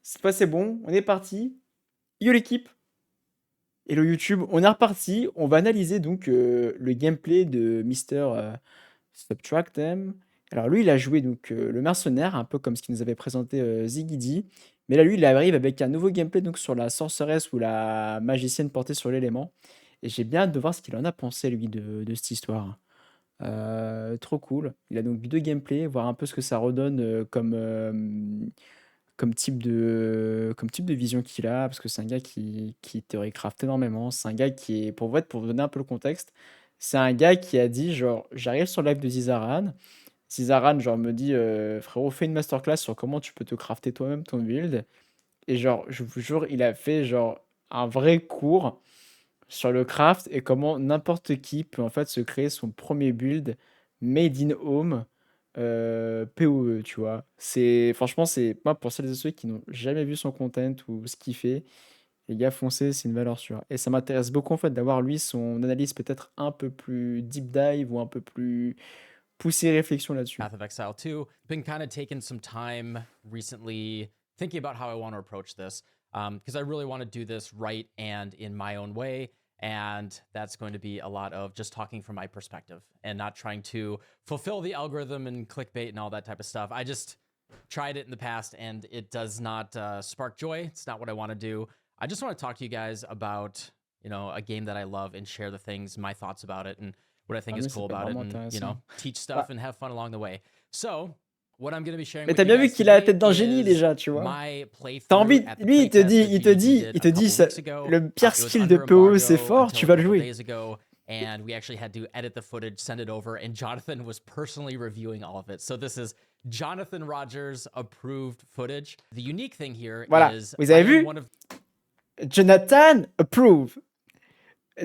cette fois c'est bon, on est parti. Yo l'équipe, hello YouTube, on est reparti. On va analyser donc le gameplay de Mister Subtractem. Alors lui, il a joué donc le mercenaire, un peu comme ce qu'il nous avait présenté Ziggy. Mais là, lui, il arrive avec un nouveau gameplay donc sur la sorceress ou la magicienne portée sur l'élément. Et j'ai bien hâte de voir ce qu'il en a pensé, lui, de cette histoire. Trop cool. Il a donc deux gameplays, voir un peu ce que ça redonne comme comme type de vision qu'il a, parce que c'est un gars qui théorie-craft énormément. C'est un gars qui est, pour vous donner un peu le contexte, c'est un gars qui a dit, genre, j'arrive sur le live de Zizaran. Zizaran, genre, me dit, frérot, fais une masterclass sur comment tu peux te crafter toi-même ton build. Et genre, je vous jure, il a fait, genre, un vrai cours sur le craft et comment n'importe qui peut en fait se créer son premier build made in home PoE, tu vois. C'est franchement, c'est moi pour celles et ceux qui n'ont jamais vu son content ou ce qu'il fait, les gars foncez, c'est une valeur sûre. Et ça m'intéresse beaucoup en fait d'avoir lui son analyse peut-être un peu plus deep dive ou un peu plus poussée réflexion là-dessus. Path of Exile 2. Been kind of taking some time recently thinking about how I want to approach this because I really want to do this right and in my own way. And that's going to be a lot of just talking from my perspective and not trying to fulfill the algorithm and clickbait and all that type of stuff. I just tried it in the past and it does not spark joy. It's not what I want to do. I just want to talk to you guys about, you know, a game that I love and share the things, my thoughts about it and what I think is cool about it and, you know, teach stuff and have fun along the way. So, what I'm going to be sharing Mais with t'as you bien vu guys qu'il a la today tête d'un génie is déjà, tu vois. my T'as playthrough envie, at the lui il te playtest dit, that POE did a couple weeks ago. le pire It was skill de under PoE c'est embargo fort, tu until vas a le couple jouer. days ago, and we actually had to edit the footage, send it over, and Jonathan was personally reviewing all of it. So this is Jonathan Rogers approved footage. The unique thing here Voilà, is vous avez vu? Jonathan approve.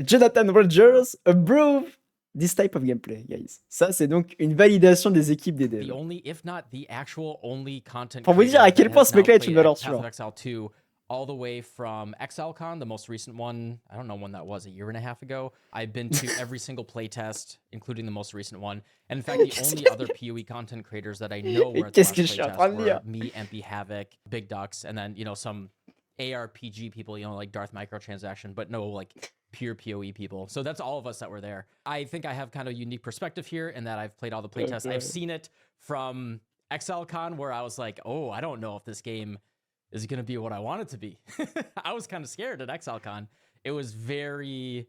Jonathan Rogers approve this type of gameplay, guys. Ça, c'est donc une validation des équipes des devs. The only, if not the actual only content Pour vous dire à quel point ce mec-là est une valeur sûre. Path of Exile 2 all the way from ExileCon, the most recent one. I don't know when that was, a year and a half ago. I've been to every single playtest, including the most recent one. And in fact, the only other PoE content creators that I know were at the last playtest were me, MP, Havoc, Big Ducks, and then, you know, some ARPG people, you know, like Darth Microtransaction, but no, like pure PoE people. So that's all of us that were there. I think I have kind of a unique perspective here in that I've played all the playtests. I've seen it from ExileCon where I was like, oh, I don't know if this game is going to be what I want it to be. I was kind of scared at ExileCon. It was very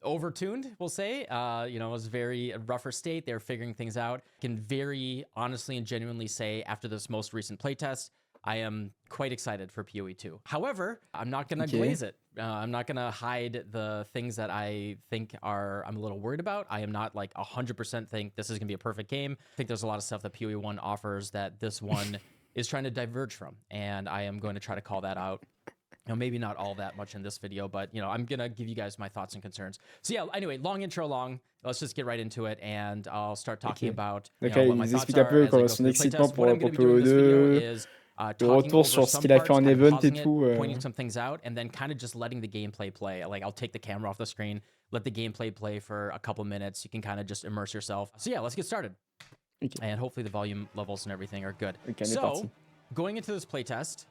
overtuned, we'll say. You know, it was very rougher state. They were figuring things out. I can very honestly and genuinely say after this most recent playtest, I am quite excited for PoE 2. However, I'm not going to glaze it. I'm not going to hide the things that I think I'm a little worried about. I am not like 100% think this is going to be a perfect game. I think there's a lot of stuff that PoE 1 offers that this one is trying to diverge from. And I am going to try to call that out. You know, maybe not all that much in this video, but, you know, I'm going to give you guys my thoughts and concerns. So yeah, anyway, long intro long. Let's just get right into it, and I'll start talking about, you know, what my thoughts are as I go through the playtest. What I'm going to be doing in this video is talking over some parts, kind of pausing it, pointing some things out, and then kind of just letting the gameplay play. Like, I'll take the camera off the screen, let the gameplay play for a couple minutes. You can kind of just immerse yourself. So yeah, let's get started. And hopefully the volume levels and everything are good. So, going into this playtest,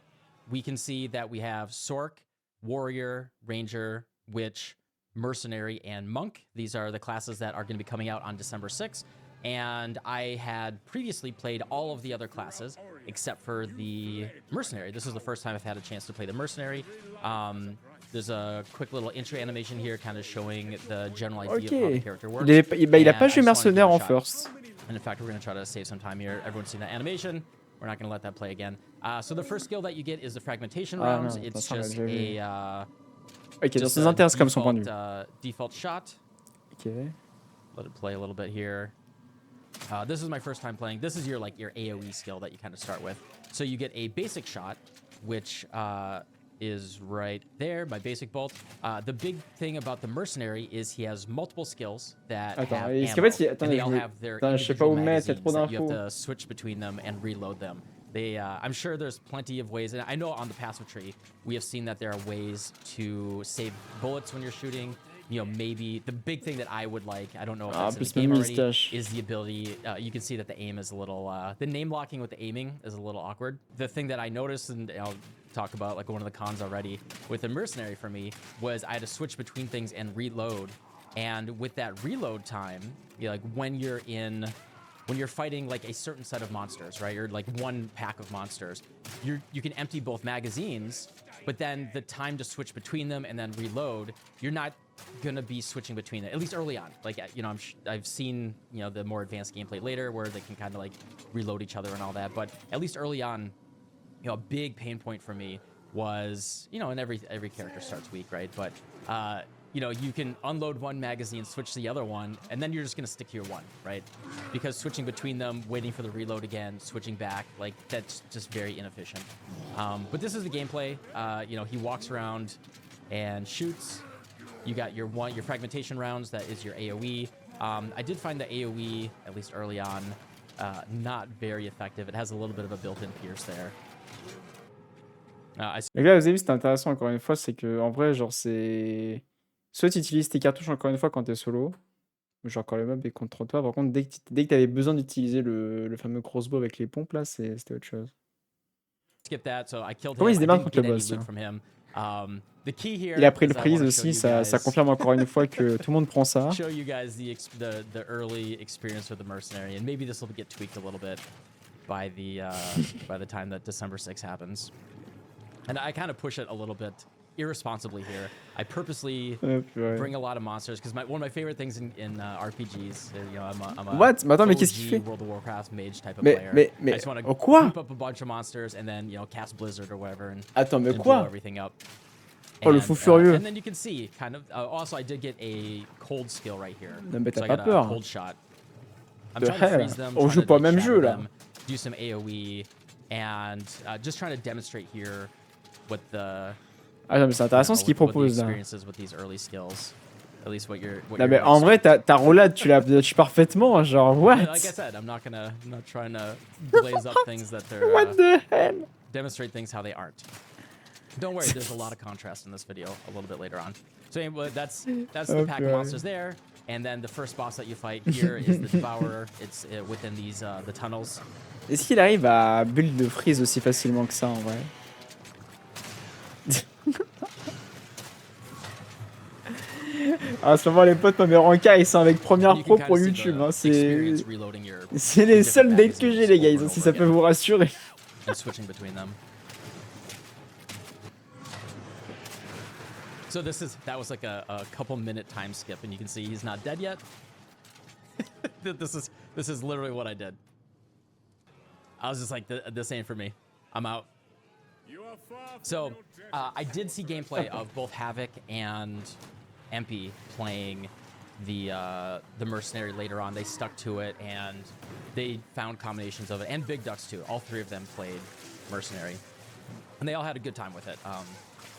we can see that we have Sorc, Warrior, Ranger, Witch, Mercenary, and Monk. These are the classes that are going to be coming out on December 6th. And I had previously played all of the other classes except for the Mercenary. This is the first time I've had a chance to play the Mercenary. There's a quick little intro animation here kind of showing the general idea of how the character works. Il a pas joué Mercenaire en first. And in fact, we're going to try to save some time here. Everyone's seen that animation. We're not going to let that play again. So the first skill that you get is the fragmentation rounds. It's just a ça nous intéresse comme son point de vue. Default shot. Okay. Let it play a little bit here. This is my first time playing. This is your AoE skill that you kind of start with. So you get a basic shot, which is right there, my basic bolt. The big thing about the Mercenary is he has multiple skills that have ammo, and they all have their individual magazines that you have to switch between them and reload them. I'm sure there's plenty of ways, and I know on the passive tree, we have seen that there are ways to save bullets when you're shooting. maybe the big thing that I would like, I don't know if Ah, en that's in the plus, même game already, moustache. is the ability, you can see that the aim is a little, the name locking with the aiming is a little awkward. The thing that I noticed, and I'll talk about like one of the cons already with the Mercenary for me, was I had to switch between things and reload. And with that reload time, like when you're fighting like a certain set of monsters, right? Or like one pack of monsters, you can empty both magazines, but then the time to switch between them and then reload, you're not gonna be switching between it, at least early on. Like, I've seen, the more advanced gameplay later where they can kind of like reload each other and all that. But at least early on, a big pain point for me was, and every character starts weak, right? But, you can unload one magazine, switch to the other one, and then you're just gonna stick to your one, right? Because switching between them, waiting for the reload again, switching back, like that's just very inefficient. But this is the gameplay. He walks around and shoots. You got your fragmentation rounds, that is your AoE. I did find the AoE, at least early on, not very effective. It has a little bit of a built-in pierce there. Et là, vous avez vu, c'était intéressant encore une fois, c'est que en vrai, genre, c'est. Soit tu utilises tes cartouches encore une fois quand t'es solo, genre quand le mob est contre toi. Par contre, dès que t'avais besoin d'utiliser le fameux crossbow avec les pompes, là, c'était autre chose. Skip that, so I killed Comment him. il se I démarre didn't contre get le any boss, loot tiens. from him. The key here Il a pris le is I prise wanna show aussi, you ça guys- confirme encore une fois que tout le monde prend ça. show you guys the early experience with the Mercenary, and maybe this will get tweaked a little bit by the time that December 6th happens. And I kind of push it a little bit irresponsibly here. I purposely bring a lot of monsters because one of my favorite things in RPGs, I'm a What? Mais attends, mais qu'est-ce qu'il OG fait? World of Warcraft mage type of Mais- player. mais- I just want oh, to quoi? group up a bunch of monsters and then cast Blizzard or whatever and, Attends, mais and quoi? blow everything up. Oh, le fou furieux. And then you can see kind of. Also, I did get a cold skill right here. Non, mais So t'as I pas got peur. a cold shot. I'm The trying to hell? freeze them. On trying joue to, pas au like, même shatter jeu, là. them, do some AoE, and just trying to demonstrate here what the. Ah non, mais c'est intéressant ce qu'il propose là. With these early skills. At least what you're Non, mais en vrai, ta roulade, tu l'as parfaitement. Genre, what? Like I said, I'm not trying to blaze up things that they're. What the hell? Demonstrate things how they aren't. Don't worry, there's a lot of contrast in this video a little bit later on. So anyway, that's the pack of monsters there, and then the first boss that you fight here is the Devourer. It's within these the tunnels. Est-ce qu'il arrive à build de freeze aussi facilement que ça en vrai? En ce moment, les potes, mes rancas, ils sont avec Première Pro pour YouTube. Hein. C'est les seuls dates que j'ai, les gars, si ça peut vous rassurer. Switching between them. So that was like a couple minute time skip, and you can see he's not dead yet. This is literally what I did. I was just like, this ain't for me. I'm out. So I did see gameplay of both Havoc and MP playing the Mercenary later on. They stuck to it and they found combinations of it, and Big Ducks too. All three of them played Mercenary, and they all had a good time with it.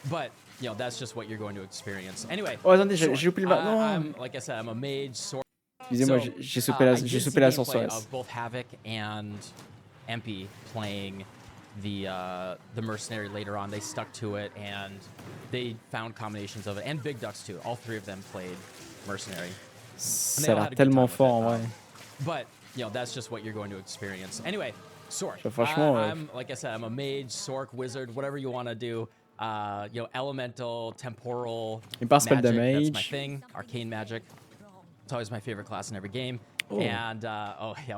But that's just what you're going to experience. Anyway. Oh attendez, j'ai loupé le bâton. Like I said, I'm a mage. Excusez-moi, j'ai soupé la Sorceress. Of both Havoc and MP playing the Mercenary later on. They stuck to it and they found combinations of it, and Big Ducks too. All three of them played Mercenary. Ça a l'air tellement fort en vrai. But that's just what you're going to experience. Anyway, Sorc. Franchement, like I said, I'm a mage, Sorc, wizard, whatever you want to do. Elemental, temporal, magic, that's my thing. Arcane magic. It's always my favorite class in every game. Oh. And,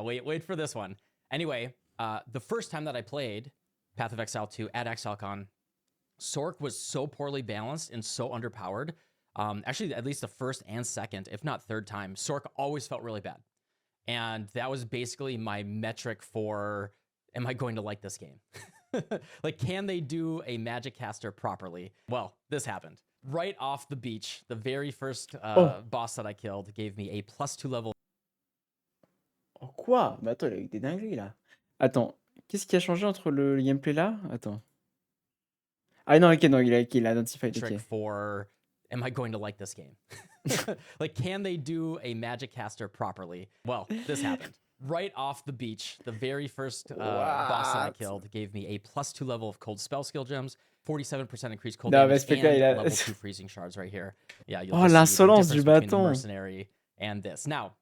wait for this one. Anyway, the first time that I played Path of Exile 2 at ExileCon, Sorc was so poorly balanced and so underpowered. Actually, at least the first and second, if not third time, Sorc always felt really bad. And that was basically my metric for, am I going to like this game? Like, can they do a magic caster properly? Well, this happened. Right off the beach, the very first boss that I killed gave me a +2 level. Oh quoi? Mais attends, il a eu des dingueries là. Attends, qu'est-ce qui a changé entre le gameplay là? Attends. Ah non, ok, non, il a identified. Trick for, am I going to like this game? Like, can they do a magic caster properly? Well, this happened. right off the beach, the very first boss that I What? killed gave me a +2 level of cold spell skill gems, 47% increased cold Non, mais damage, ce mec-là, and il a... level 2 freezing shards right here. Yeah, you'll Oh, just see the l'insolence du difference between the bâton. mercenary and this. Now,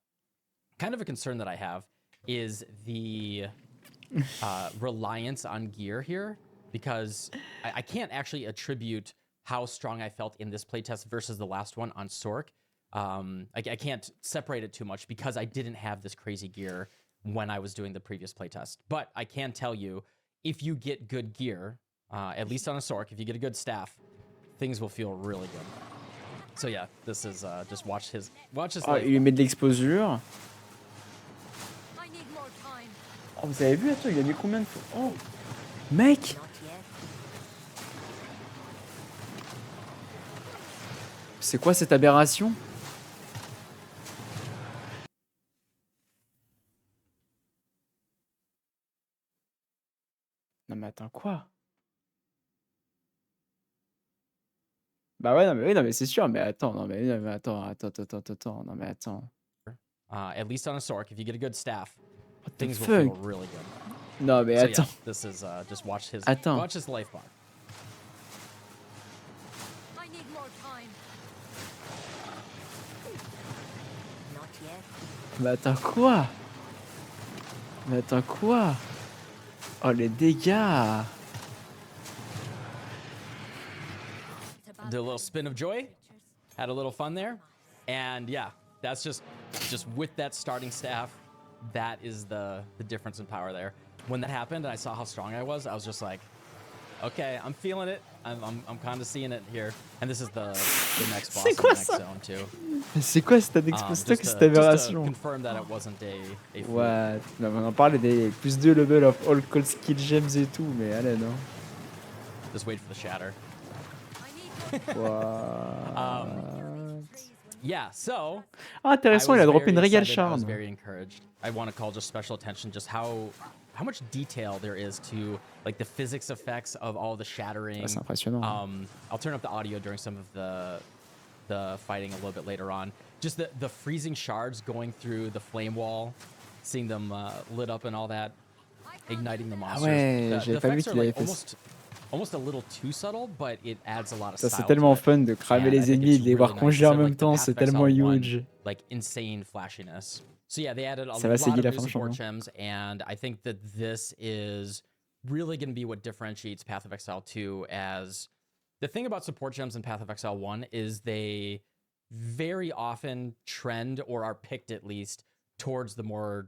kind of a concern that I have is the reliance on gear here, because I can't actually attribute how strong I felt in this playtest versus the last one on Sorc. I can't separate it too much because I didn't have this crazy gear when I was doing the previous playtest. But I can tell you, if you get good gear, at least on a Sorc, if you get a good staff, things will feel really good. So yeah, this is just watch his Oh, life. il lui met de l'exposure. Oh, vous avez vu, attends, il a mis combien de fois? Oh, mec! C'est quoi cette aberration? Non mais attends, quoi? Bah ouais, non mais oui, non mais c'est sûr, mais attends, non mais, attends, non mais attends. At least on a Sorc, if you get a good staff, What the things will feel fuck? really good. Non mais So attends, yeah, this is just watch his life bar. mais attends quoi? Mais attends quoi? Oh les dégâts! Did a little spin of joy, had a little fun there, and yeah, that's just with that starting staff, that is the difference in power there. When that happened and I saw how strong I was just like, okay, I'm feeling it. I'm kind of seeing it here. And this is the next boss in the next zone too. Mais c'est quoi cette Just aberration? to confirm that it wasn't a fluke. What? Non, mais on en parlait des plus 2 level of all cold skill gems et tout, mais allez, non. Just wait for the shatter. What? Yeah, so Ah, intéressant, il a droppé une Regal I Shard. was very encouraged. I want to call just special attention just how much detail there is to like the physics effects of all the shattering. C'est impressionnant. I'll turn up the audio during some of the fighting a little bit later on. Just the freezing shards going through the flame wall, seeing them lit up and all that, igniting the monsters. Ah ouais, j'avais pas vu effects qu'il are avait like fait almost a little too subtle, but it adds a lot of ça. style C'est to tellement it. fun de cramer And I les think ennemis, it's de les voir really nice. congeler en Instead of, même like, the temps, Path c'est of Exile tellement 1, huge. like insane flashiness. So yeah, they added a Ça va lot séguiller of la new fin, support champion. gems, and I think that this is really going to be what differentiates Path of Exile 2 as... The thing about support gems in Path of Exile 1 is they very often trend, or are picked at least, towards the more...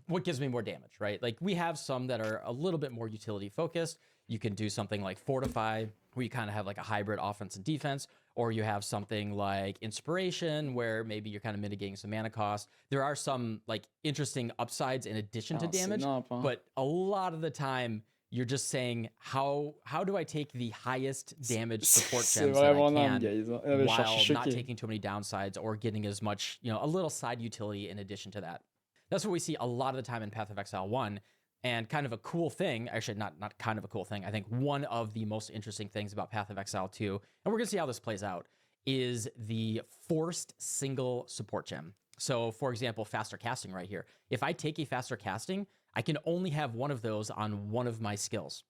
what gives me more damage, right? Like, we have some that are a little bit more utility focused. You can do something like Fortify, where you kind of have like a hybrid offense and defense, or you have something like Inspiration, where maybe you're kind of mitigating some mana cost. There are some like interesting upsides in addition to damage, but a lot of the time you're just saying, how do I take the highest damage support gems that I can while not taking too many downsides or getting as much, you know, a little side utility in addition to that. That's what we see a lot of the time in Path of Exile 1. And kind of a cool thing, actually not kind of a cool thing, I think one of the most interesting things about Path of Exile 2, and we're going to see how this plays out, is the forced single support gem. So for example, faster casting right here. If I take a faster casting, I can only have one of those on one of my skills.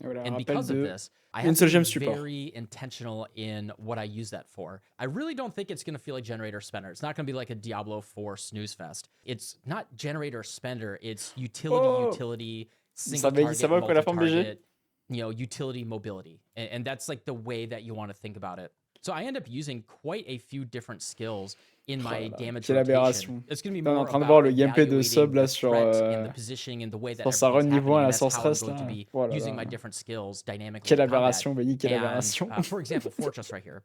Voilà, And because of this, I have to be very intentional in what I use that for. I really don't think it's going to feel like generator spender. It's not going to be like a Diablo 4 snooze fest. It's not generator spender. It's utility, single target, multi-target, you know, utility mobility. And that's like the way that you want to think about it. So I end up using quite a few different skills in my damage rotation. It's going to be more en train de about voir le gameplay de evaluating Sub là the sur threat and the positioning and the way that sa run everything's niveau 1 happening. à la And that's how I'm Sorceress going to là. be Oh là using là. my different skills dynamically. Quelle in combat. aberration, Benny, quelle aberration. For example, Fortress right here.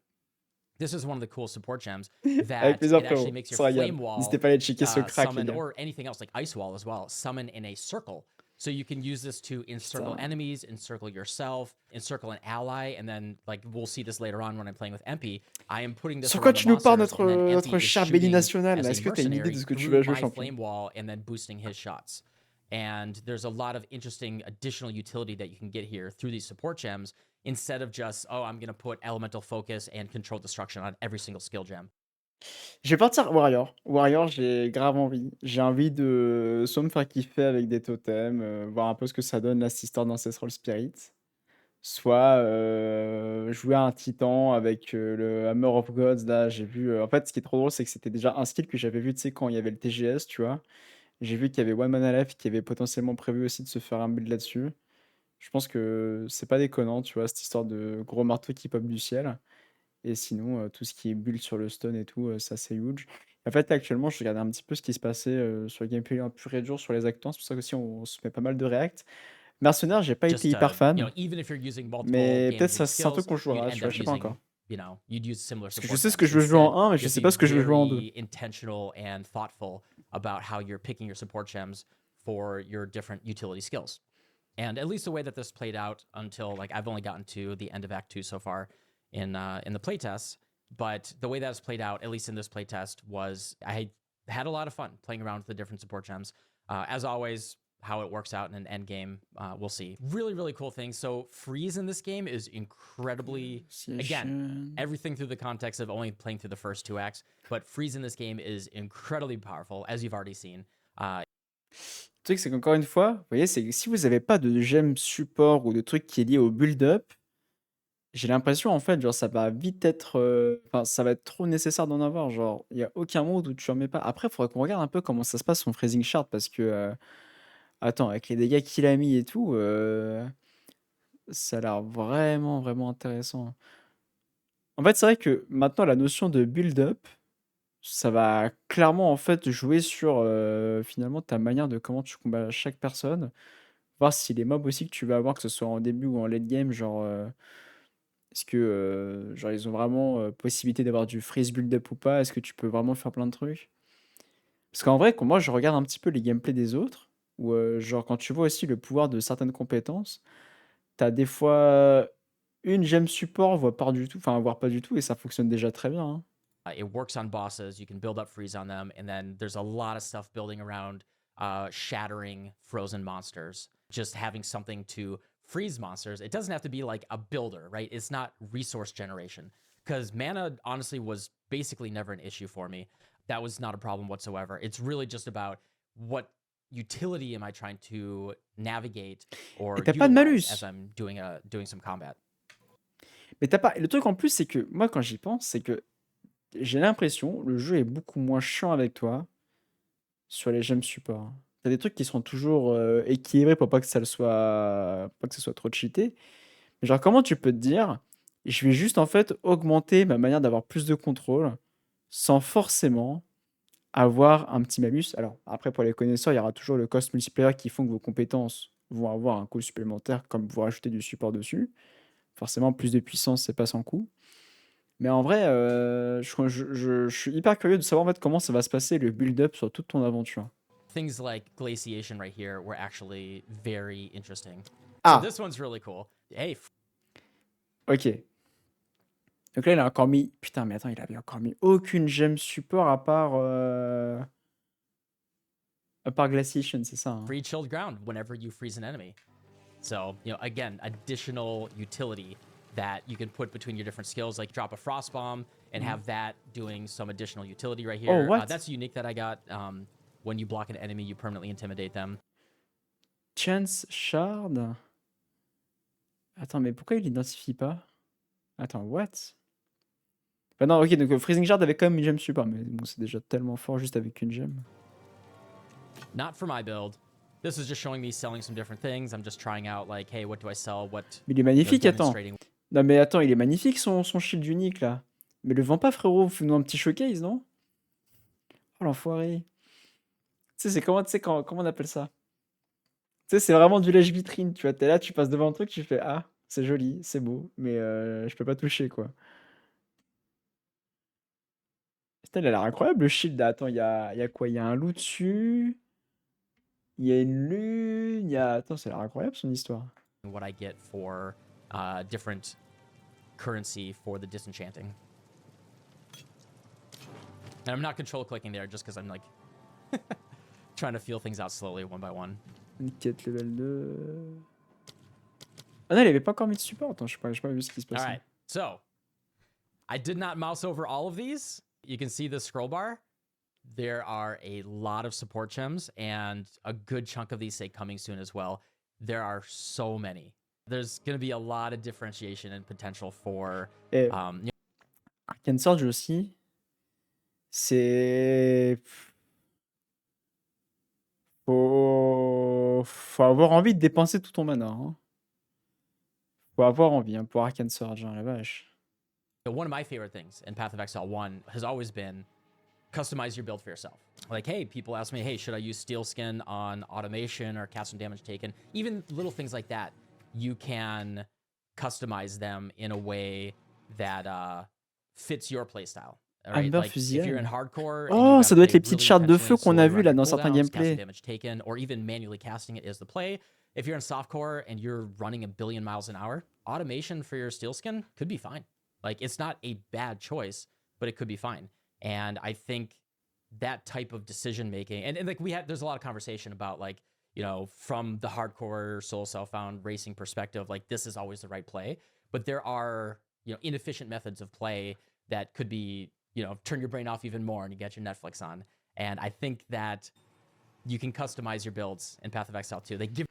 This is one of the cool support gems Avec that plaisir, it actually frérot. makes your Ça régale. flame wall N'hésitez pas à aller checker ce crack, les summon, gars. or anything else like Ice Wall as well, summon in a circle. So you can use this to encircle enemies, encircle yourself, encircle an ally, and then like we'll see this later on when I'm playing with MP. I am putting this Sur quoi around tu the nous parles monsters, and then notre MP is cher Belly shooting national as là? a Est-ce que tu as une idée mercenary de ce que tu through vas jouer, my champion? flame wall and then boosting his shots. And there's a lot of interesting additional utility that you can get here through these support gems instead of just, oh, I'm going to put elemental focus and control destruction on every single skill gem. Je vais partir Warrior. Warrior, j'ai grave envie. J'ai envie de soit me faire kiffer avec des totems, voir un peu ce que ça donne, là, cette histoire d'Ancestral Spirit, soit, jouer à un titan avec, le Hammer of Gods, là, j'ai vu, en fait, ce qui est trop drôle, c'est que c'était déjà un skill que j'avais vu, tu sais, quand il y avait le TGS, tu vois? J'ai vu qu'il y avait One Mana Left qui avait potentiellement prévu aussi de se faire un build là-dessus. Je pense que c'est pas déconnant, tu vois, cette histoire de gros marteau qui pop du ciel. Et sinon, tout ce qui est build sur le stun et tout, ça c'est huge. En fait, là, actuellement, je regardais un petit peu ce qui se passait sur le gameplay un pur et dur sur les actants. C'est pour ça qu'aussi on se met pas mal de React. Mercenaire, j'ai pas été Just hyper to, fan, even if you're using multiple mais peut-être ça damaging c'est un truc skills, qu'on you'd jouera, tu end vois, up je sais pas encore. using, you'd use similar Parce que je support sais ce que gems. je veux jouer en Instead, 1, mais you je have to sais be pas ce que je veux jouer en 2. very intentional and thoughtful about how you're picking your support gems for your different utility skills. And at least the way that this played out until like I've only gotten to the end of Act 2 so far in the playtests, but the way that it's played out, at least in this playtest, was I had a lot of fun playing around with the different support gems. As always, how it works out in an end game, we'll see. Really, really cool thing. So freeze in this game is incredibly, again, Association. everything through the context of only playing through the first two acts, but freeze in this game is incredibly powerful, as you've already seen. Le truc, c'est qu'encore une fois, vous voyez, c'est que si vous avez pas de gemme support ou de truc qui est lié au build-up, j'ai l'impression, en fait, genre, ça va vite être, enfin, ça va être trop nécessaire d'en avoir. Genre, il y a aucun monde où tu en mets pas. Après, il faudrait qu'on regarde un peu comment ça se passe son freezing shard parce que, attends, avec les dégâts qu'il a mis et tout, ça a l'air vraiment, vraiment intéressant. En fait, c'est vrai que maintenant, la notion de build-up, ça va clairement, en fait, jouer sur, finalement, ta manière de comment tu combats chaque personne. Voir si les mobs aussi que tu vas avoir, que ce soit en début ou en late game, genre, est-ce que, genre, ils ont vraiment, possibilité d'avoir du freeze build-up ou pas? Est-ce que tu peux vraiment faire plein de trucs? Parce qu'en vrai, quand moi je regarde un petit peu les gameplays des autres, ou genre quand tu vois aussi le pouvoir de certaines compétences, t'as des fois une gemme support, voire pas du tout, enfin voire pas du tout, et ça fonctionne déjà très bien, hein. It works on bosses. You can build up freeze on them, and then there's a lot of stuff building around shattering frozen monsters. Just having something to freeze monsters. It doesn't have to be like a builder, right? It's not resource generation because mana honestly was basically never an issue for me. That was not a problem whatsoever. It's really just about what utility am I trying to navigate Et or t'as pas de utilize as malus. I'm doing some combat. Mais t'as pas. Le truc en plus, c'est que moi quand j'y pense, c'est que j'ai l'impression le jeu est beaucoup moins chiant avec toi sur les gemmes support. T'as des trucs qui seront toujours équilibrés pour pas que ça le soit, pas que ce soit trop cheaté. Mais genre, comment tu peux te dire, je vais juste en fait augmenter ma manière d'avoir plus de contrôle sans forcément avoir un petit malus. Alors, après, pour les connaisseurs, il y aura toujours le cost multiplier qui font que vos compétences vont avoir un coût supplémentaire, comme vous rajoutez du support dessus. Forcément, plus de puissance, c'est pas sans coût. Mais en vrai, je suis hyper curieux de savoir en fait comment ça va se passer le build-up sur toute ton aventure. Things like glaciation right here were actually very interesting. So Ah, this one's really cool. Hey, ok. Donc là, il a encore mis. Putain, mais attends, il avait encore mis aucune gemme support à part Glaciation, c'est ça, hein. free chilled ground whenever you freeze an enemy. So, again, additional utility that you can put between your different skills, like drop a frost bomb and Mhm. have that doing some additional utility right Oh, here. what? That's unique that I got. When you block an enemy, you permanently intimidate them. Chance Shard? Attends, mais pourquoi il l'identifie pas? Attends, what? Bah non, ok, donc Freezing Shard avait quand même une gemme support, mais bon, c'est déjà tellement fort juste avec une gemme. Not for my build. This is just showing me selling some different things. I'm just trying out, like, hey, what do I sell? What, Mais il est magnifique, attends. demonstrating. Non, mais attends, il est magnifique son shield unique là. Mais le vends pas, frérot, fais-nous un petit showcase, non? Oh l'enfoiré. Tu sais, c'est comment, tu sais, comment on appelle ça? Tu sais, c'est vraiment du lèche-vitrine, tu vois. T'es là, tu passes devant un truc, tu fais ah, c'est joli, c'est beau, mais je peux pas toucher quoi. Putain, il a l'air incroyable le shield là. Attends, il y a quoi? Il y a un loup dessus, il y a une lune, il y a. Attends, ça a l'air incroyable son histoire. What I get for different currency for the disenchanting. And I'm not control clicking there just because I'm like trying to feel things out slowly one by one. Une quête level 2. Ah non, il avait pas encore mis de support. Attends, j'ai pas vu ce qui se All passait. right. So I did not mouse over all of these. You can see the scroll bar. There are a lot of support gems, and a good chunk of these say coming soon as well. There are so many. There's going to be a lot of differentiation and potential for Et Arcane Surge aussi, c'est... Faut avoir envie de dépenser tout ton mana. Hein. Faut avoir envie pour Arcane Surge, hein, la vache. One of my favorite things in Path of Exile 1 has always been customize your build for yourself. Like, hey, people ask me, hey, should I use Steel Skin on automation or cast some damage taken? Even little things like that, you can customize them in a way that fits your playstyle. Right? Like, if you're in hardcore, oh, ça doit être les petites chartes de feu qu'on a vues là dans certains gameplays. Damage taken, or even manually casting it is the play. If you're in softcore and you're running a billion miles an hour, automation for your Steel Skin could be fine. Like, it's not a bad choice, but it could be fine. And I think that type of decision making, and like there's a lot of conversation about, like, you know, from the hardcore soul self-found racing perspective, like, this is always the right play. But there are, you know, inefficient methods of play that could be, you know, turn your brain off even more and you get your Netflix on. And I think that you can customize your builds in Path of Exile 2. They give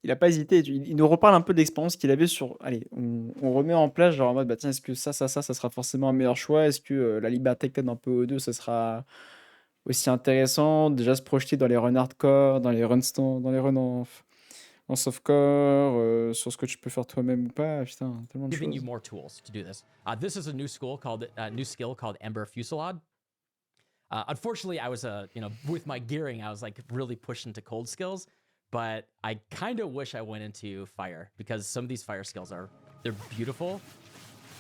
Il a pas hésité, il nous reparle un peu de l'expérience qu'il avait sur... Allez, on remet en place, genre en mode, bah tiens, est-ce que ça sera forcément un meilleur choix? Est-ce que la liberté que t'as dans PO2, ça sera aussi intéressant? Déjà se projeter dans les runs hardcore, dans les runs en softcore, sur ce que tu peux faire toi-même ou pas, putain, tellement de giving you choses. more tools to do this. This is a new skill called Ember Fusillade. Unfortunately, I was with my gearing, I was like really pushed into cold skills, but I kind of wish I went into fire because some of these fire skills they're beautiful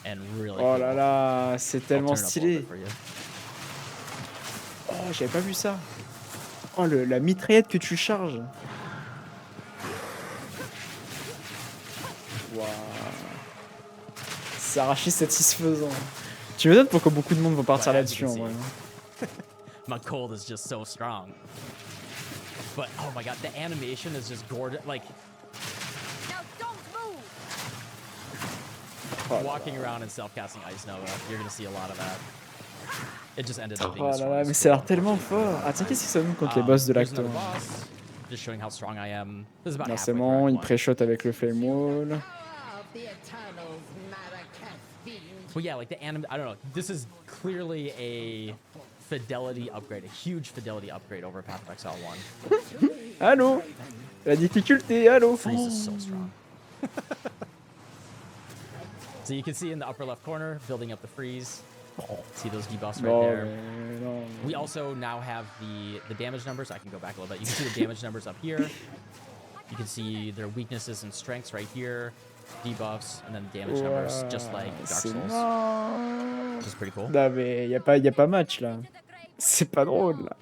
and really Oh cool. là là, c'est tellement stylé. Oh, j'avais pas vu ça. Oh, la mitraillette que tu charges. Waouh. C'est arraché satisfaisant. Tu me donnes pourquoi beaucoup de monde vont partir là-dessus en vrai. My cold is just so strong. But oh my god, the animation is just gorgeous. Like, walking around and self-casting Ice Nova, you're gonna see a lot of that. It just ended up being oh là là, mais ça a l'air tellement fort. Ah tiens, qu'est-ce que ça donne contre les boss de l'acteur? Just showing how strong I am. This is about c'est bon, il pré-shot avec le flame wall. Well, yeah, like the anime, I don't know. This is clearly a fidelity upgrade, a huge fidelity upgrade over Path of Exile 1. Allô? La difficulté, allô? Freeze is so strong. So you can see in the upper left corner, building up the freeze. See those debuffs right there. No. We also now have the damage numbers. I can go back a little bit. You can see the damage numbers up here. You can see their weaknesses and strengths right here. Debuffs, and then damage numbers, just like Dark Souls. Which is pretty cool. Non mais y a pas match là. C'est pas drôle là.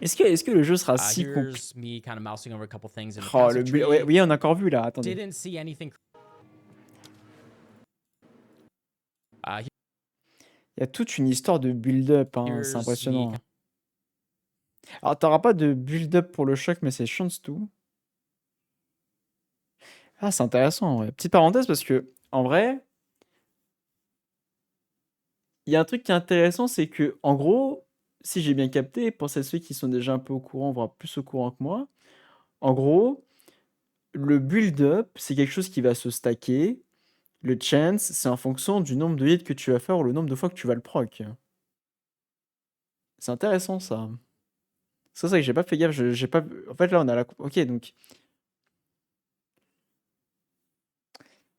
Est-ce que le jeu sera si Here's me kind of mousing over a couple things in the oh, passage tree. oui, on a encore vu là, attendez. Didn't see anything. Il y a toute une histoire de build-up, hein, c'est impressionnant. Alors, t'auras pas de build-up pour le choc, mais c'est chance tout. Ah, c'est intéressant, ouais. Petite parenthèse, parce que, en vrai, il y a un truc qui est intéressant, c'est que, en gros, si j'ai bien capté, pour ceux qui sont déjà un peu au courant, voire plus au courant que moi, en gros, le build-up, c'est quelque chose qui va se stacker. Le chance, c'est en fonction du nombre de hits que tu vas faire ou le nombre de fois que tu vas le proc. C'est intéressant, ça. C'est ça que j'ai pas fait gaffe. J'ai pas... En fait, là, on a la... Ok, donc...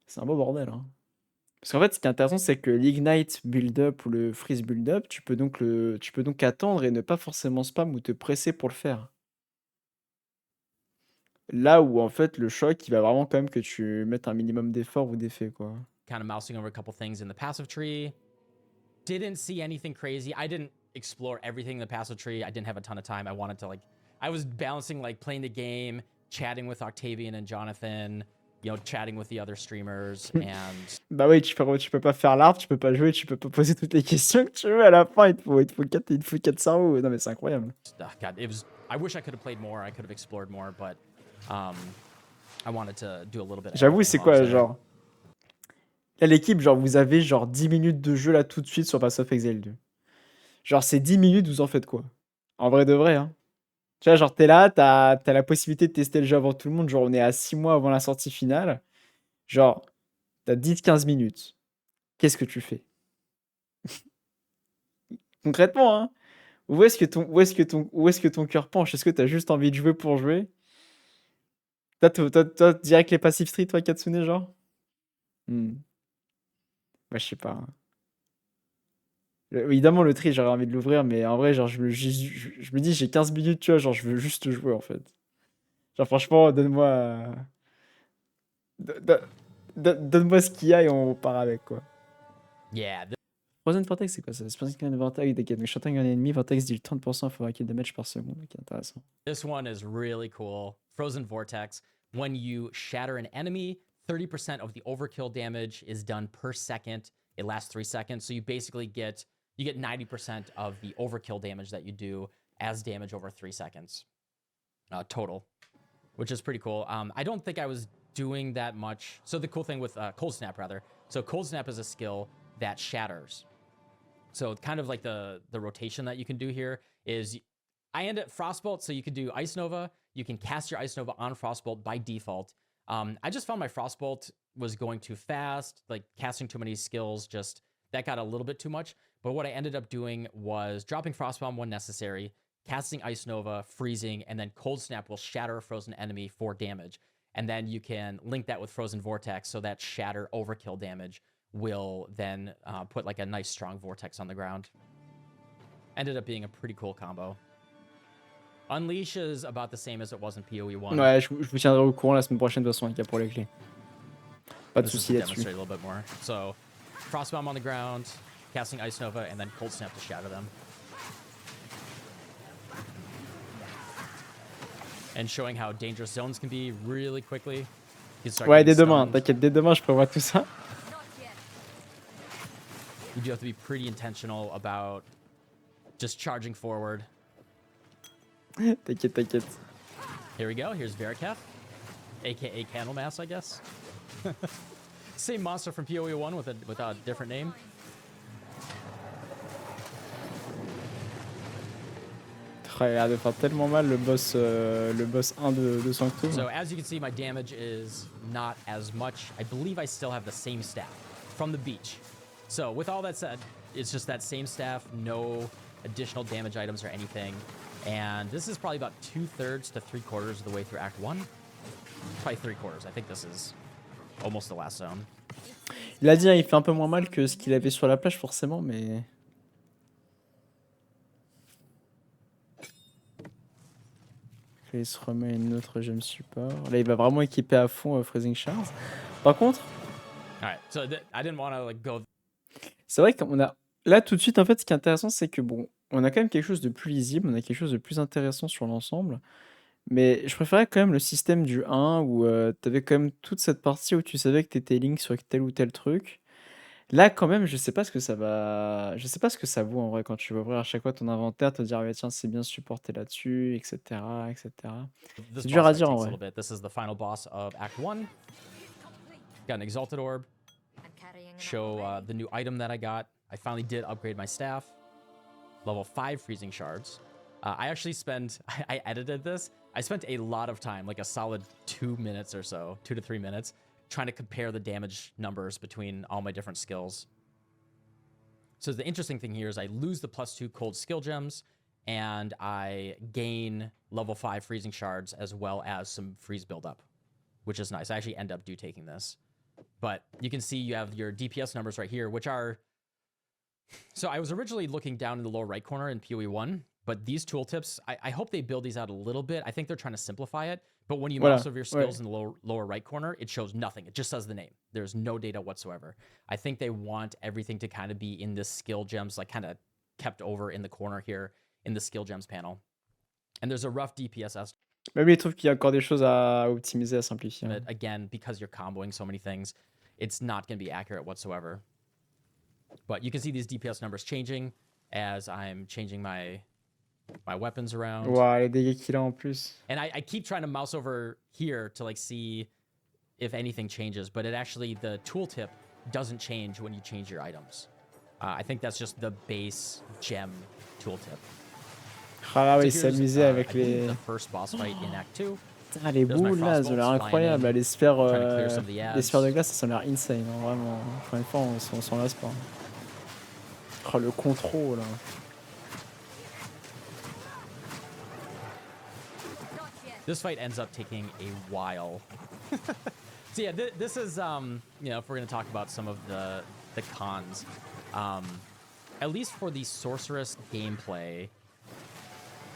C'est un beau bordel, hein. Parce qu'en fait, ce qui est intéressant, c'est que l'ignite build-up ou le freeze build-up, tu peux donc attendre et ne pas forcément spam ou te presser pour le faire. Là où, en fait, le choc, il va vraiment quand même que tu mettes un minimum d'effort ou d'effet, quoi. Kind of mousing over a couple things in the passive tree. Didn't see anything crazy. I didn't explore everything in the passive tree. I didn't have a ton of time. I wanted to, like... I was balancing, like, playing the game, chatting with Octavian and Jonathan, you know, chatting with the other streamers, and... Bah oui, tu peux pas faire l'arbre, tu peux pas jouer, tu peux pas poser toutes les questions que tu veux à la fin, il te faut 4 cerveaux. Non mais c'est incroyable. God, I wish I could have played more, I could have explored more, but I wanted to do a little bit. J'avoue, c'est quoi, genre... Là, l'équipe, genre, vous avez genre 10 minutes de jeu là tout de suite sur Pass of Exile 2. Genre, ces 10 minutes, vous en faites quoi? En vrai de vrai, hein. Tu vois, genre, t'es là, t'as la possibilité de tester le jeu avant tout le monde. Genre, on est à 6 mois avant la sortie finale. Genre, t'as 10-15 minutes. Qu'est-ce que tu fais? Concrètement, hein? Où est-ce que ton cœur penche? Est-ce que t'as juste envie de jouer pour jouer? Toi, direct les passifs street, toi, Katsune, genre? Hmm. Bah, je sais pas, hein. Évidemment, le tri, j'aurais envie de l'ouvrir, mais en vrai, genre, je me dis, j'ai 15 minutes, tu vois, genre, je veux juste jouer, en fait. Genre, franchement, don- donne-moi ce qu'il y a et on part avec, quoi. Yeah, Frozen Vortex, c'est quoi ça? C'est parce qu'un Vortex, donc shooting un ennemi, Vortex dit 30% for kill damage par seconde. Ok, intéressant. this one is really cool. Frozen Vortex. When you shatter an enemy, 30% of the overkill damage is done per second. It lasts 3 seconds, so you basically get 90% of the overkill damage that you do as damage over 3 seconds total, which is pretty cool. I don't think I was doing that much. So the cool thing with Cold Snap, rather. So Cold Snap is a skill that shatters. So kind of like the rotation that you can do here is I end at Frostbolt, so you can do Ice Nova. You can cast your Ice Nova on Frostbolt by default. I just found my Frostbolt was going too fast, like casting too many skills, just that got a little bit too much. But what I ended up doing was dropping Frostbomb when necessary, casting Ice Nova, freezing, and then Cold Snap will shatter a frozen enemy for damage. And then you can link that with Frozen Vortex, so that shatter overkill damage will then put like a nice strong vortex on the ground. Ended up being a pretty cool combo. Unleash is about the same as it was in PoE 1. Ouais, je vous tiendrai au courant la semaine prochaine, de toute façon, avec pour les clés. Pas de This is soucis to là-dessus. demonstrate a little bit more. So, Frostbomb on the ground, casting Ice Nova, and then Cold Snap to shatter them. And showing how dangerous zones can be really quickly. You can start Ouais, getting dès demain, stunned. t'inquiète, dès demain, je prévois tout ça. You do have to be pretty intentional about just charging forward. T'inquiète, t'inquiète. Here we go. Here's Veriketh, aka Candlemass, I guess. Same monster from PoE 1 with a different name. Il a l'air de faire tellement mal le boss 1 de Sanctum. So as you can see, my damage is not as much. I believe I still have the same staff from the beach. So with all that said, it's just that same staff, no additional damage items or anything. And this is probably about 2/3 to 3/4 of the way through Act 1. Probably 3/4. I think this is almost the last zone. Il a dit, hein, il fait un peu moins mal que ce qu'il avait sur la plage, forcément, mais... Là, il se remet une autre gemme support. Là, il va vraiment équiper à fond Freezing Shards. Par contre... Alright, so I didn't want to like go... C'est vrai qu'on a... Là, tout de suite, en fait, ce qui est intéressant, c'est que, bon, on a quand même quelque chose de plus lisible, on a quelque chose de plus intéressant sur l'ensemble. Mais je préférais quand même le système du 1 où t'avais quand même toute cette partie où tu savais que t'étais link sur tel ou tel truc. Là, quand même, je sais pas ce que ça va... Je sais pas ce que ça vaut en vrai quand tu vas ouvrir à chaque fois ton inventaire, te dire, ah, tiens, c'est bien supporté là-dessus, etc., etc. This C'est dur boss à fight dire en takes a vrai. little bit. This is the final boss of Act 1. Got an Exalted Orb. Show the new item that I got. I finally did upgrade my staff. Level 5 Freezing Shards. I actually spent... I edited this. I spent a lot of time, like a solid 2 minutes or so, 2 to 3 minutes, trying to compare the damage numbers between all my different skills. So the interesting thing here is I lose the +2 cold skill gems, and I gain level 5 freezing shards as well as some freeze buildup, which is nice. I actually end up taking this. But you can see you have your DPS numbers right here, which are... So I was originally looking down in the lower right corner in PoE 1, but these tooltips, I hope they build these out a little bit. I think they're trying to simplify it. But when you mouse over your skills in the lower right corner, it shows nothing. It just says the name. There's no data whatsoever. I think they want everything to kind of be in this skill gems, like kind of kept over in the corner here in the skill gems panel. And there's a rough DPS estimate. Même il trouve qu'il y a encore des choses à optimiser, à simplifier. But again, because you're comboing so many things, it's not going to be accurate whatsoever. But you can see these DPS numbers changing as I'm changing my weapons around. Wow, les dégâts qu'il a en plus. And I keep trying to mouse over here to like see if anything changes, but it actually, the tooltip doesn't change when you change your items. I think that's just the base gem tooltip. Ah So oui, here's, s'amuser I avec believe, les... the first boss fight in Act 2. Putain, les There's my boules là, elles ont l'air frostbolts flying incroyables. in, Là, trying to clear some of the les sphères de ads. glace, ça a l'air insane, hein, vraiment. Encore une fois, on s'en lasse pas. Oh, le contrôle. This fight ends up taking a while. So yeah, this is, you know, if we're going to talk about some of the cons, at least for the Sorceress gameplay,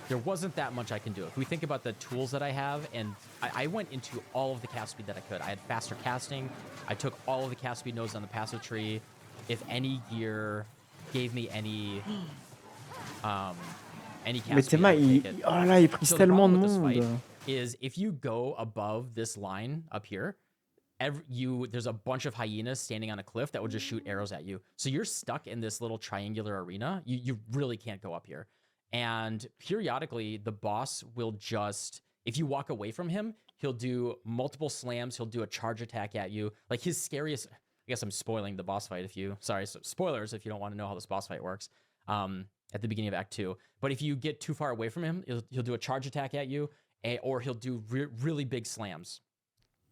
there wasn't that much I can do. If we think about the tools that I have, and I went into all of the cast speed that I could. I had faster casting. I took all of the cast speed nodes on the passive tree. If any gear gave me any Mais cast speed, Théma, I would take it. oh là là, il prise So the tellement de problem with this fight monde. is if you go above this line up here, there's a bunch of hyenas standing on a cliff that will just shoot arrows at you. So you're stuck in this little triangular arena. You really can't go up here. And periodically, the boss will just, if you walk away from him, he'll do multiple slams. He'll do a charge attack at you. Like his scariest, I guess I'm spoiling the boss fight so spoilers if you don't want to know how this boss fight works at the beginning of Act 2. But if you get too far away from him, he'll do a charge attack at you, or he'll do really big slams.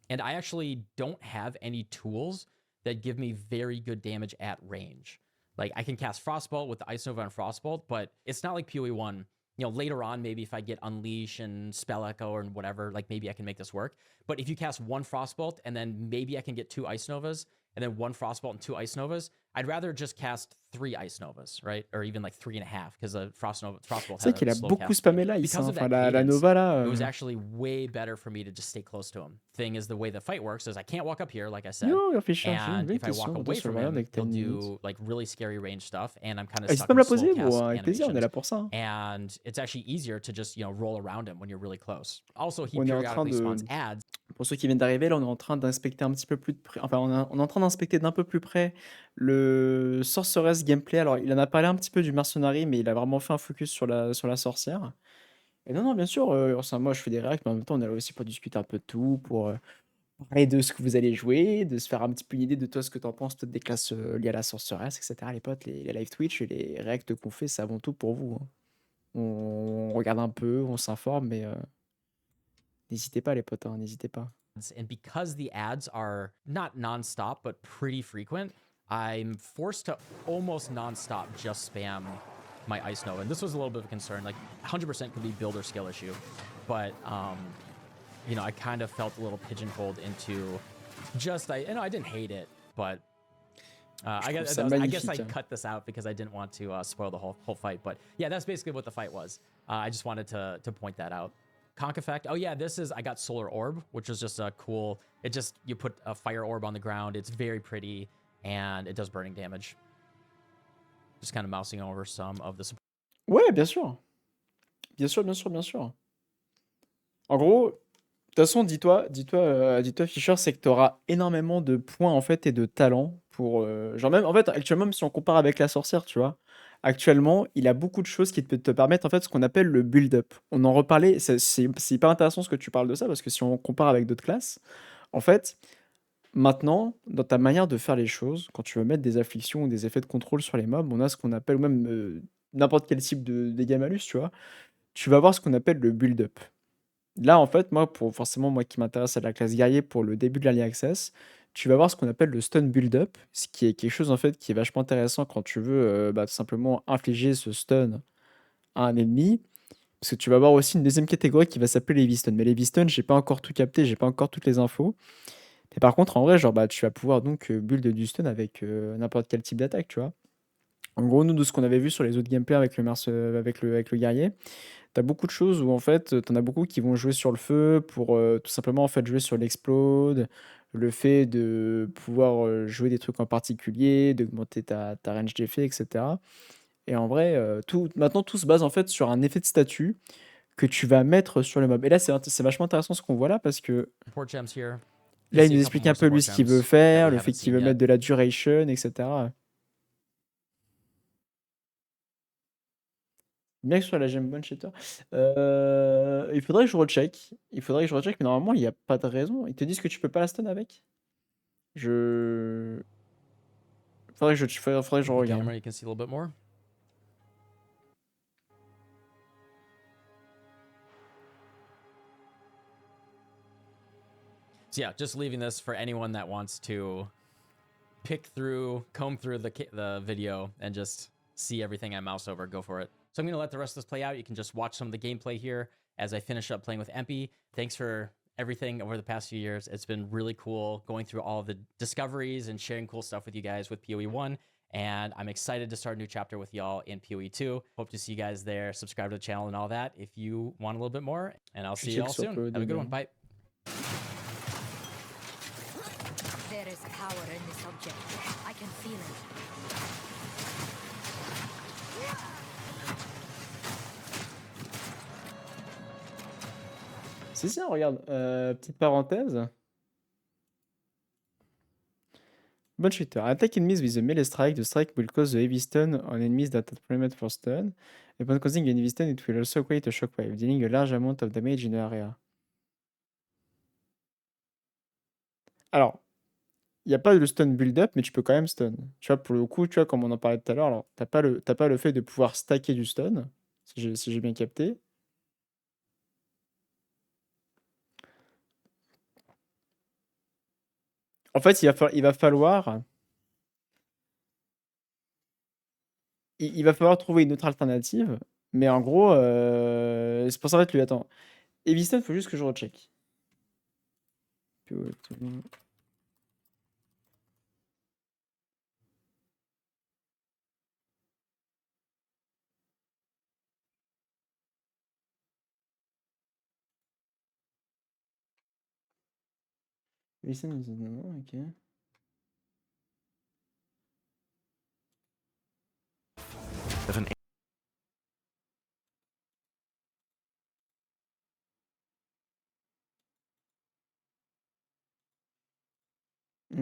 And I actually don't have any tools that give me very good damage at range. Like I can cast Frostbolt with the Ice Nova and Frostbolt, but it's not like PoE 1. You know, later on, maybe if I get Unleash and Spell Echo or whatever, like maybe I can make this work. But if you cast one Frostbolt and then maybe I can get 2 Ice Novas and then 1 Frostbolt and 2 Ice Novas, I'd rather just cast 3 Ice Novas, right? Or even like 3.5 because the Frostbolt C'est vrai had qu'il a a slow beaucoup cast speed. spammé là, Because of enfin, that la cadence, Nova là. it was actually way better for me to just stay close to him. Thing is, the way the fight works is I can't walk up here, like I said. Yo, réfléchis, j'ai une And vraie if I walk question away sur from le him, dès que t'as he'll une minute. do like really scary range stuff, and I'm kind of N'hésite stuck pas à me in la slow poser, cast bro, avec plaisir, on est animations. là pour ça. And it's actually easier to just, you know, roll around him when you're really close. Also, he On est en train periodically spawns ads. Pour ceux qui viennent d'arriver, là, on est en train d'inspecter un petit peu plus de près. Enfin, on est en train d'inspecter d'un peu plus près le Sorceress gameplay. Alors, il en a parlé un petit peu du Mercenary, mais il a vraiment fait un focus sur la sorcière. Et non, non, bien sûr, enfin, moi je fais des réacts, mais en même temps, on est là aussi pour discuter un peu de tout, pour parler de ce que vous allez jouer, de se faire un petit peu une idée de toi, ce que tu en penses, peut-être des classes liées à la Sorceress, etc. Les potes, les live Twitch et les réacts qu'on fait, c'est avant tout pour vous, hein. On regarde un peu, on s'informe, mais n'hésitez pas, les potes, hein, n'hésitez pas. And because the ads are not nonstop, but pretty frequent, I'm forced to almost nonstop just spam my Ice Nova. And this was a little bit of a concern. Like 100% could be build or skill issue. But, you know, I kind of felt a little pigeonholed into just, I didn't hate it, but I guess I cut this out because I didn't want to spoil the whole fight. But yeah, that's basically what the fight was. I just wanted to point that out. Conk effect. Oh yeah, I got Solar Orb, which is just a cool, you put a fire orb on the ground. It's very pretty and it does burning damage. Just kind of mousing over some of the support. Ouais, bien sûr. Bien sûr, bien sûr, bien sûr. En gros, de toute façon, dis-toi, Fischer, c'est que tu auras énormément de points en fait et de talents pour. Genre même, en fait, actuellement, même si on compare avec la sorcière, tu vois, actuellement, il a beaucoup de choses qui peuvent te permettre en fait ce qu'on appelle le build-up. On en reparlait, c'est hyper intéressant ce que tu parles de ça parce que si on compare avec d'autres classes, en fait, maintenant, dans ta manière de faire les choses, quand tu veux mettre des afflictions ou des effets de contrôle sur les mobs, on a ce qu'on appelle, ou même n'importe quel type de dégâts malus, tu vois, tu vas avoir ce qu'on appelle le build-up. Là, en fait, forcément, moi qui m'intéresse à la classe guerrier pour le début de l'Early Access, tu vas voir ce qu'on appelle le stun build-up, ce qui est quelque chose en fait qui est vachement intéressant quand tu veux tout simplement infliger ce stun à un ennemi. Parce que tu vas voir aussi une deuxième catégorie qui va s'appeler les V-stun. Mais les V-stun, j'ai pas encore tout capté, j'ai pas encore toutes les infos. Mais par contre, en vrai, genre, tu vas pouvoir donc build du stun avec n'importe quel type d'attaque, tu vois. En gros, nous, de ce qu'on avait vu sur les autres gameplays avec avec le guerrier, t'as beaucoup de choses où en fait, t'en as beaucoup qui vont jouer sur le feu pour tout simplement en fait jouer sur l'explode, le fait de pouvoir jouer des trucs en particulier, d'augmenter ta range d'effet, etc. Et en vrai, maintenant tout se base en fait sur un effet de statut que tu vas mettre sur le mob. Et là, c'est vachement intéressant ce qu'on voit là parce que Support gems here. là, il nous explique un peu lui ce qu'il veut faire, le fait qu'il veut mettre de la duration, etc. Bien que ce soit la gemme bonne chez toi. Il faudrait que je recheck. Mais normalement, il n'y a pas de raison. Ils te disent que tu peux pas la stun avec? Je... Faudrait que je The regarde. camera, you can see a little bit more. So yeah, just leaving this for anyone that wants to comb through the video and just see everything I mouse over, go for it. So I'm going to let the rest of this play out. You can just watch some of the gameplay here as I finish up playing with Empy. Thanks for everything over the past few years. It's been really cool going through all of the discoveries and sharing cool stuff with you guys with PoE 1. And I'm excited to start a new chapter with y'all in PoE 2. Hope to see you guys there. Subscribe to the channel and all that if you want a little bit more. And I'll see you all soon. Have a good one. Bye. There is power in this object. I can feel it. C'est ça, regarde. Petite parenthèse. Bonne shooter. Attack enemies with a melee strike. The strike will cause a heavy stun on enemies that are premed for stun. Upon causing a heavy stun, it will also create a shockwave, dealing a large amount of damage in the area. Alors, il n'y a pas de stun build-up, mais tu peux quand même stun. Tu vois, pour le coup, tu vois, comme on en parlait tout à l'heure, alors, t'as pas le fait de pouvoir stacker du stun, si j'ai bien capté. En fait, il va falloir trouver une autre alternative, mais en gros, c'est pour ça en fait, lui, attends. Heavy stun, faut juste que je recheck. Heavy stun, non, ok.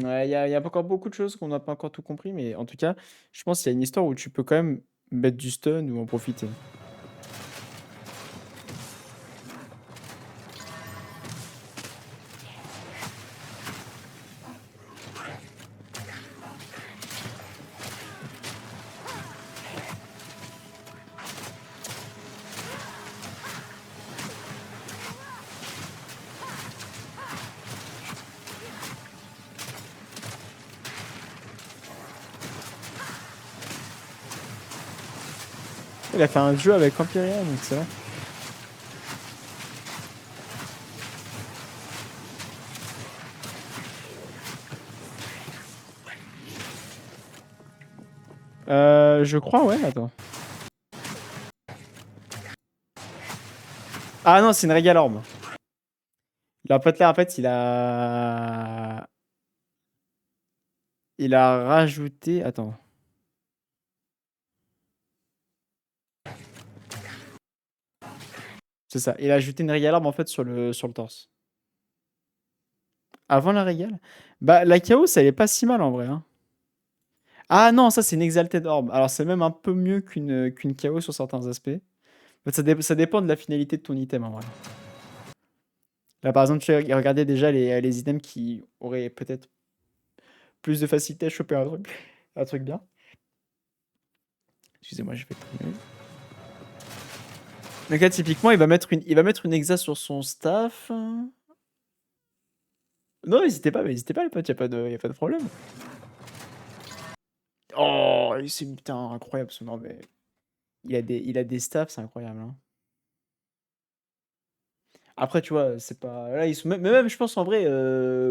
Ouais, il y a encore beaucoup de choses qu'on n'a pas encore tout compris, mais en tout cas, je pense qu'il y a une histoire où tu peux quand même mettre du stun ou en profiter. Il a fait un jeu avec Empyrean, donc c'est vrai. Je crois, ouais, attends. Ah non, c'est une Regal Orb. En fait, là, en fait, il a rajouté... Attends. C'est ça. Il a ajouté une Regal Orb, en fait, sur le torse. Avant la Regal? Bah, la Chaos, elle est pas si mal, en vrai. Hein. Ah non, ça, c'est une Exalted Orb. Alors, c'est même un peu mieux qu'une Chaos sur certains aspects. En fait, ça dépend de la finalité de ton item, en vrai. Là, par exemple, tu regardais déjà les items qui auraient peut-être plus de facilité à choper un truc bien. Excusez-moi, je vais trier. Donc là, typiquement, il va mettre une exa sur son staff. Non, n'hésitez pas, les potes, y a pas de problème. Oh, c'est putain incroyable ce nom, mais il a des staffs, c'est incroyable. Hein. Après, tu vois, c'est pas. Là, ils sont mais même, je pense en vrai,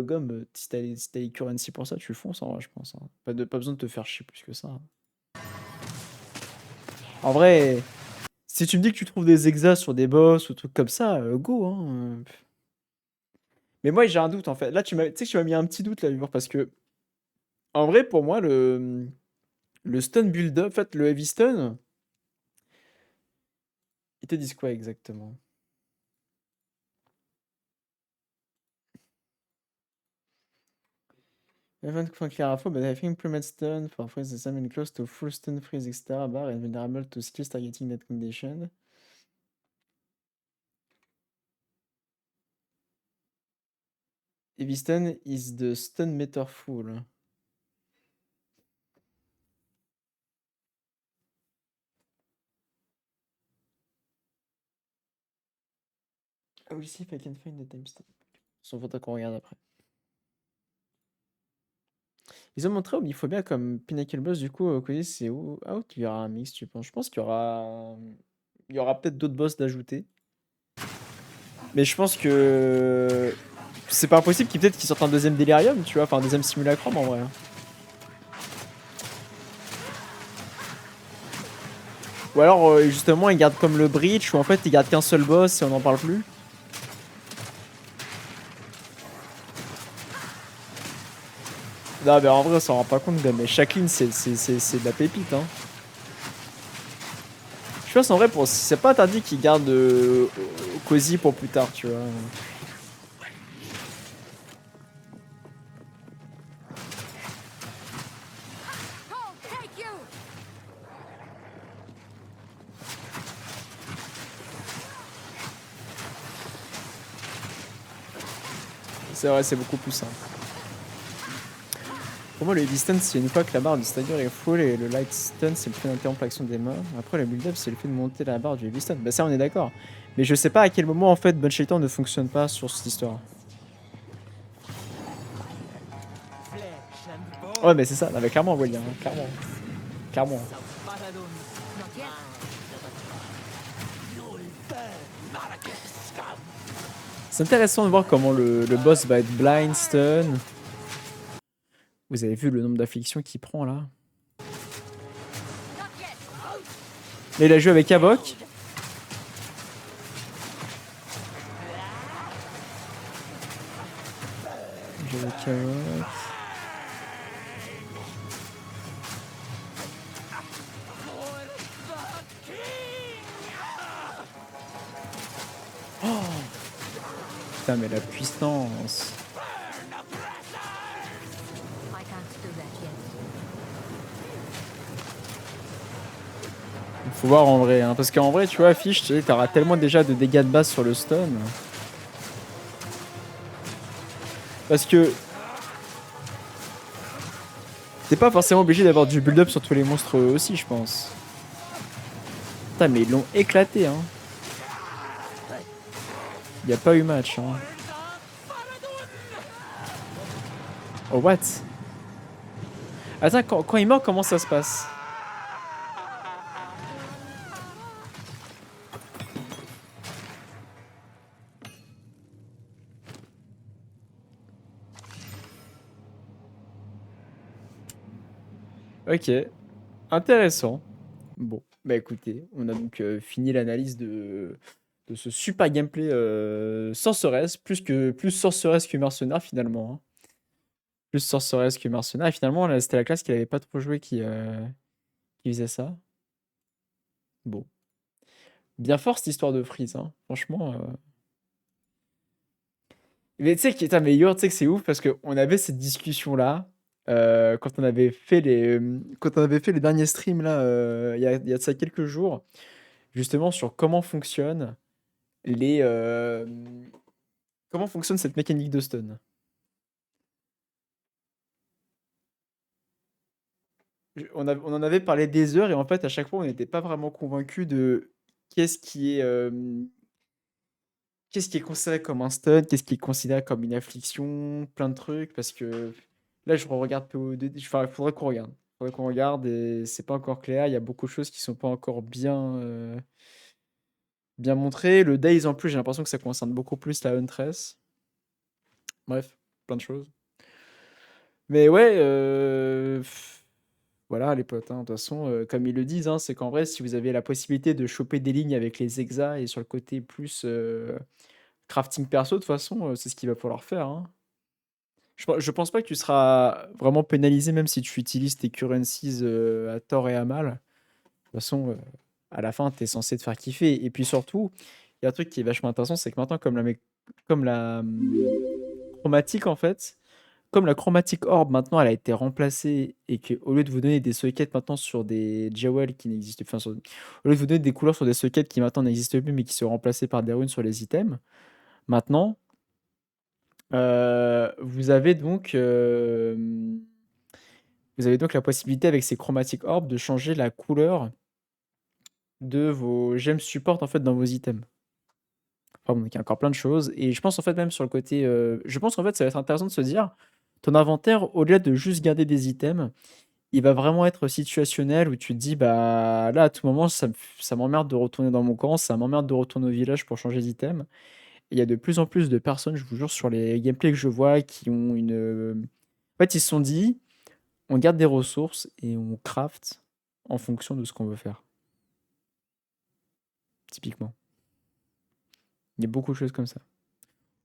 Gomme, si t'as les currency pour ça, tu fonces en vrai, je pense. Hein. Pas besoin de te faire chier plus que ça. En vrai, si tu me dis que tu trouves des exas sur des boss ou trucs comme ça, go. Hein. Mais moi, j'ai un doute en fait. Là, tu sais que tu m'as mis un petit doute là, Hubert, parce que en vrai, pour moi, le stun build-up, en fait, le heavy stun, ils te disent quoi exactement? I haven't quite clear info, but I think implement stun for freeze the same close to full stun freeze extra bar and vulnerable to skills targeting that condition. Heavy stun is the stun meter full. I will see if I can find the timestamp. Son faute qu'on regarde après. Ils ont montré il faut bien comme Pinnacle Boss, du coup, côté c'est où? Ah, il y aura un mix, tu penses? Je pense qu'il y aura peut-être d'autres boss d'ajouter. Mais je pense que c'est pas impossible qu'il peut-être qu'ils sortent un deuxième Delirium, tu vois, enfin un deuxième Simulacrum en vrai. Ou alors justement ils gardent comme le Breach, où en fait ils gardent qu'un seul boss et on n'en parle plus. Non mais en vrai on s'en rend pas compte, mais chaque ligne c'est de la pépite hein. Je pense en vrai c'est pas interdit qu'ils gardent Cozy pour plus tard, tu vois. I'll take you. C'est vrai, c'est beaucoup plus simple. Pour moi, le heavy stun, c'est une fois que la barre du stagger est full, et le light stun, c'est le fait d'interrompre l'action des mains. Après, le build-up, c'est le fait de monter la barre du heavy stun. Bah, ça, on est d'accord. Mais je sais pas à quel moment, en fait, Bon Shaitan ne fonctionne pas sur cette histoire. Ouais, mais c'est ça. Non, mais clairement, William, hein, clairement. Clairement. Not yet. C'est intéressant de voir comment le boss va être blind, stun. Vous avez vu le nombre d'afflictions qu'il prend, là? Not yet. Là, il a joué avec Havok. Joué avec Havok. Oh putain, mais la puissance. I can't do that yet. Faut voir en vrai, hein, parce qu'en vrai, tu vois, affiche, tu sais, t'auras tellement déjà de dégâts de base sur le stun. Parce que t'es pas forcément obligé d'avoir du build-up sur tous les monstres aussi, je pense. Putain, mais ils l'ont éclaté, hein. Y a pas eu match, hein. Oh, what? Attends, quand il meurt, comment ça se passe? Ok, intéressant. Bon, bah écoutez, on a donc fini l'analyse de ce super gameplay Sorceress, plus Sorceress que Mercenaire finalement, hein. Plus Sorceress que Mercenaire. Et finalement, là, c'était la classe qui n'avait pas trop joué qui faisait ça. Bon. Bien fort cette histoire de Freeze, hein. Franchement. Mais tu sais mais Yor, tu sais que c'est ouf parce qu'on avait cette discussion-là quand quand on avait fait les derniers streams là, il y a de ça quelques jours, justement sur les comment fonctionne cette mécanique de stun. On en avait parlé des heures et en fait à chaque fois on n'était pas vraiment convaincu de qu'est-ce qui est qu'est-ce qui est considéré comme un stun, qu'est-ce qui est considéré comme une affliction, plein de trucs, parce que là je regarde PO2, enfin il faudrait qu'on regarde. Faudrait qu'on regarde et c'est pas encore clair, il y a beaucoup de choses qui sont pas encore bien montrées. Le Days en plus, j'ai l'impression que ça concerne beaucoup plus la Huntress. Bref, plein de choses. Mais ouais, voilà les potes, hein, de toute façon, comme ils le disent, hein, c'est qu'en vrai, si vous avez la possibilité de choper des lignes avec les Exa et sur le côté plus crafting perso, de toute façon, c'est ce qu'il va falloir faire, hein. Je pense pas que tu seras vraiment pénalisé même si tu utilises tes currencies à tort et à mal. De toute façon, à la fin, tu es censé te faire kiffer. Et puis surtout, il y a un truc qui est vachement intéressant, c'est que maintenant, comme la chromatique, en fait, comme la chromatic orb maintenant elle a été remplacée et qu'au lieu de vous donner des sockets maintenant sur des jewels qui n'existent enfin, au lieu de vous donner des couleurs sur des sockets qui maintenant n'existent plus mais qui sont remplacés par des runes sur les items, maintenant vous avez donc la possibilité avec ces chromatic orbs de changer la couleur de vos gemmes support en fait dans vos items. Enfin bon, donc il y a encore plein de choses et je pense en fait même sur le côté, je pense qu'en fait ça va être intéressant de se dire, ton inventaire au-delà de juste garder des items, il va vraiment être situationnel où tu te dis: «Bah, là à tout moment ça m'emmerde de retourner dans mon camp, ça m'emmerde de retourner au village pour changer d'item». Il y a de plus en plus de personnes, je vous jure, sur les gameplays que je vois qui ont une, en fait ils se sont dit: «On garde des ressources et on craft en fonction de ce qu'on veut faire». Typiquement. Il y a beaucoup de choses comme ça.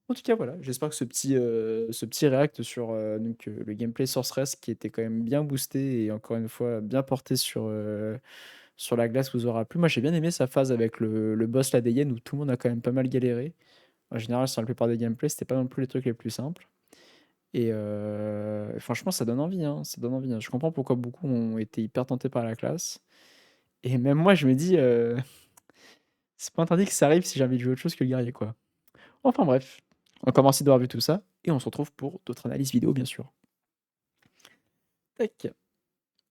En tout cas, voilà, j'espère que ce petit react sur donc, le gameplay Sorceress qui était quand même bien boosté et encore une fois bien porté sur la glace vous aura plu. Moi, j'ai bien aimé sa phase avec le boss la dégaine où tout le monde a quand même pas mal galéré. En général, sur la plupart des gameplays, c'était pas non plus les trucs les plus simples. Et franchement, ça donne envie, hein, ça donne envie, hein. Je comprends pourquoi beaucoup ont été hyper tentés par la classe. Et même moi, je me dis, c'est pas interdit que ça arrive si j'ai envie de jouer autre chose que le guerrier, quoi. Enfin bref, encore merci d'avoir vu tout ça, et on se retrouve pour d'autres analyses vidéo, bien sûr. Tac.